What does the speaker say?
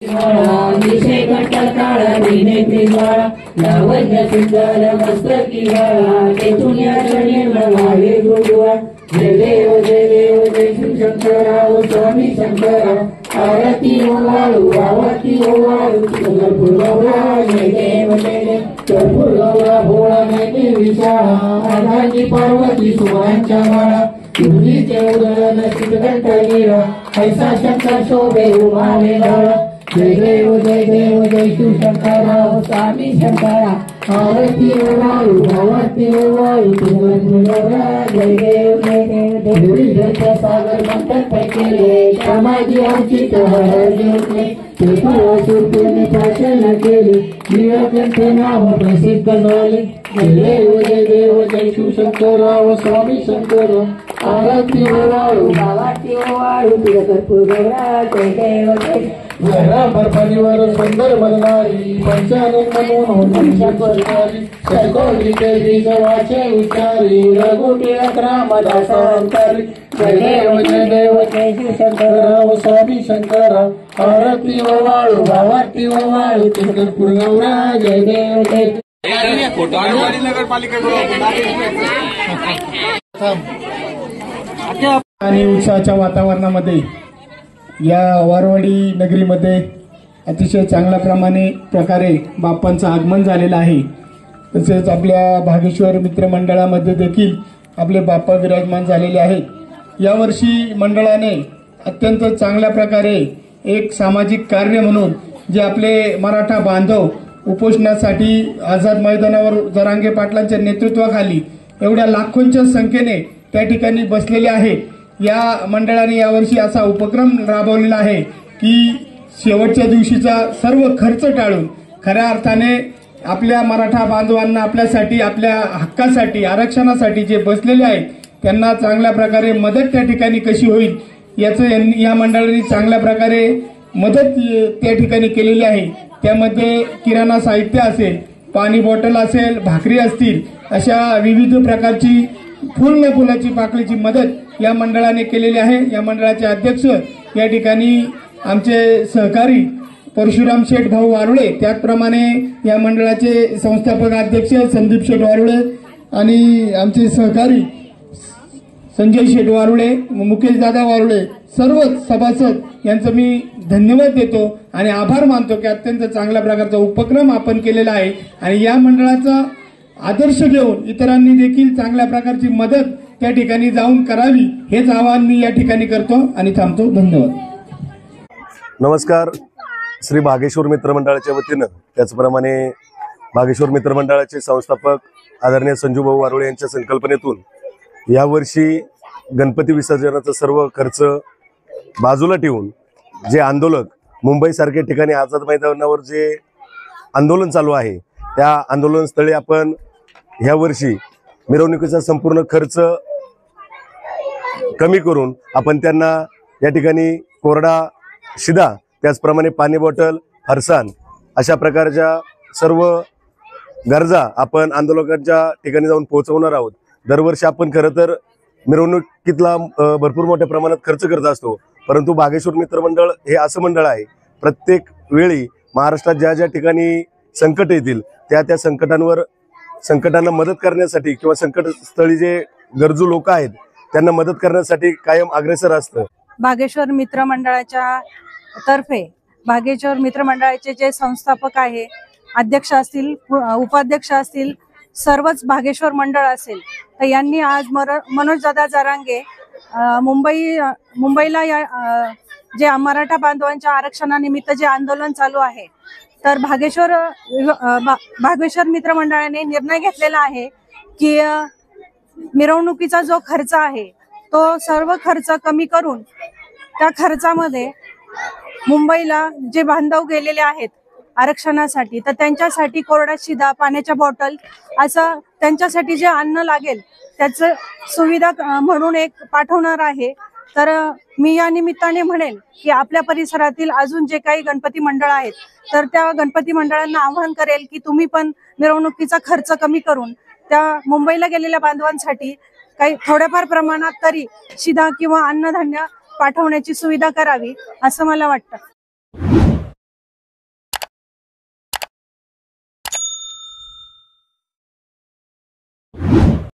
विषय कंटाळा विनेत्री ज्वाळा लावण्य सुंदर मस्तकी गाळा तेथून या चरणी म्हणावे गुरुवा जय देव जय शिवशंकरा स्वामी शंकरा आरती ओवाळू आरती ओवाळू कर्पूर गौरा जय देव कर्पूर गौरा भोळा नैती विशाळा अर्धांगी पार्वती सुरांच्या माळा तुझीचे उदळण शिवघंट गिरा ऐसा शंकर शोभे उमाले गळा जय देव जय शिवशंकरा स्वामी शंकरा आरती ओवाळू कर्पूर गौरा जय देव सागर मंथन केले समाधी आमची हर जोडले तेथून भाषण केले निळकंठे नाव प्रसिद्ध झाले जय देव जय शिवशंकरा स्वामी शंकर आरती ओवाळू कर्पूर गौरा जय देव घराभर परिवार सुंदर बनणारी पंचानंद म्हणून सकोली देवी जवाचे उच्चारी रघुटी रामदासांतरी जय देव जय शिवशंकर स्वामी शंकर आरती ओवाळू कर्पूर गौरा जय देव आणि उत्साहाच्या वातावरणामध्ये या वारवाडी नगरीमध्ये अतिशय चांगल्या प्रकारे बाप्पांचं आगमन झालेलं आहे। तसेच आपल्या भागेश्वर मित्रमंडळामध्ये देखील आपले बाप्पा विराजमान झालेले आहेत। यावर्षी मंडळाने अत्यंत चांगल्या प्रकारे एक सामाजिक कार्य म्हणून जे आपले मराठा बांधव उपोषणासाठी आझाद मैदानावर जरांगे पाटलांच्या नेतृत्वाखाली एवढ्या लाखोंच्या संख्येने त्या ठिकाणी बसलेले आहेत। या मंडळाने यावर्षी असा उपक्रम राबवलेला आहे की शेवटच्या दिवशीचा सर्व खर्च टाळून खऱ्या अर्थाने आपल्या मराठा बांधवांना आपल्यासाठी आपल्या हक्कासाठी आरक्षणासाठी जे बसलेले आहेत त्यांना चांगल्या प्रकारे मदत त्या ठिकाणी कशी होईल याचं या मंडळाने चांगल्या प्रकारे मदत त्या ठिकाणी केलेली आहे। त्यामध्ये किराणा साहित्य असेल, पाणी बॉटल असेल, भाकरी असतील, अशा विविध प्रकारची फुल न फुलाची पाकळीची मदत या मंडळाने केलेली आहे। या मंडळाचे अध्यक्ष या ठिकाणी आमचे सहकारी परशुराम शेठ भाऊ वारुळे, त्याचप्रमाणे या मंडळाचे संस्थापक अध्यक्ष संदीप शेठ वारुळे आणि आमचे सहकारी संजय शेठ वारुळे, मुकेश दादा वारुळे, सर्व सभासद यांचं मी धन्यवाद देतो आणि आभार मानतो की अत्यंत चांगल्या प्रकारचा उपक्रम आपण केलेला आहे आणि या मंडळाचा आदर्श घेऊन इतरांनी देखील चांगल्या प्रकारची मदत त्या ठिकाणी जाऊन करावी हेच आवाहन मी या ठिकाणी करतो आणि थांबतो। धन्यवाद। नमस्कार। श्री भागेश्वर मित्रमंडळाच्या वतीनं त्याचप्रमाणे भागेश्वर मित्रमंडळाचे संस्थापक आदरणीय संजूभाऊ वारुळे यांच्या संकल्पनेतून यावर्षी गणपती विसर्जनाचा सर्व खर्च बाजूला ठेवून जे आंदोलक मुंबईसारख्या ठिकाणी आझाद मैदानावर जे आंदोलन चालू आहे त्या आंदोलनस्थळी आपण यावर्षी मिरवणुकीचा संपूर्ण खर्च कमी करून आपण त्यांना या ठिकाणी कोरडा शिधा, त्याचप्रमाणे पाणी बॉटल, फरसाण अशा प्रकारच्या सर्व गरजा आपण आंदोलकांच्या ठिकाणी जाऊन पोहोचवणार आहोत। दरवर्षी आपण खरं तर मिरवणुकीतला भरपूर मोठ्या प्रमाणात खर्च करत असतो, परंतु भागेश्वर मित्रमंडळ हे असं मंडळ आहे प्रत्येक वेळी महाराष्ट्रात ज्या ज्या ठिकाणी संकट येतील त्या संकटांना मदत करण्यासाठी किंवा संकटस्थळी जे गरजू लोक आहेत त्यांना मदत करण्यासाठी कायम अग्रेसर असतं। भागेश्वर मित्रमंडळाच्या तर्फे भागेश्वर मित्रमंडळाचे जे संस्थापक आहे, अध्यक्ष असतील, उपाध्यक्ष असतील, सर्वच भागेश्वर मंडळ असेल तर यांनी आज मनोज दादा जरांगे मुंबईला जे मराठा बांधवांच्या आरक्षणानिमित्त जे आंदोलन चालू आहे तर भागेश्वर मित्रमंडळाने निर्णय घेतलेला आहे की मिरवणुकीचा जो खर्च आहे तो सर्व खर्च कमी करून त्या खर्चामध्ये मुंबईला जे बांधव गेलेले आहेत आरक्षणासाठी तर त्यांच्यासाठी कोरडा शिधा, पाण्याच्या बॉटल असं त्यांच्यासाठी जे अन्न लागेल त्याचं सुविधा म्हणून एक पाठवणार आहे। तर मी या निमित्ताने म्हणेल की आपल्या परिसरातील अजून जे काही गणपती मंडळ आहेत तर त्या गणपती मंडळांना आवाहन करेल की तुम्ही पण मिरवणुकीचा खर्च कमी करून त्या मुंबईला गेलेल्या बांधवांसाठी काही थोड्याफार प्रमाणात तरी शिधा किंवा अन्नधान्य पाठवण्याची सुविधा करावी असं मला वाटतं।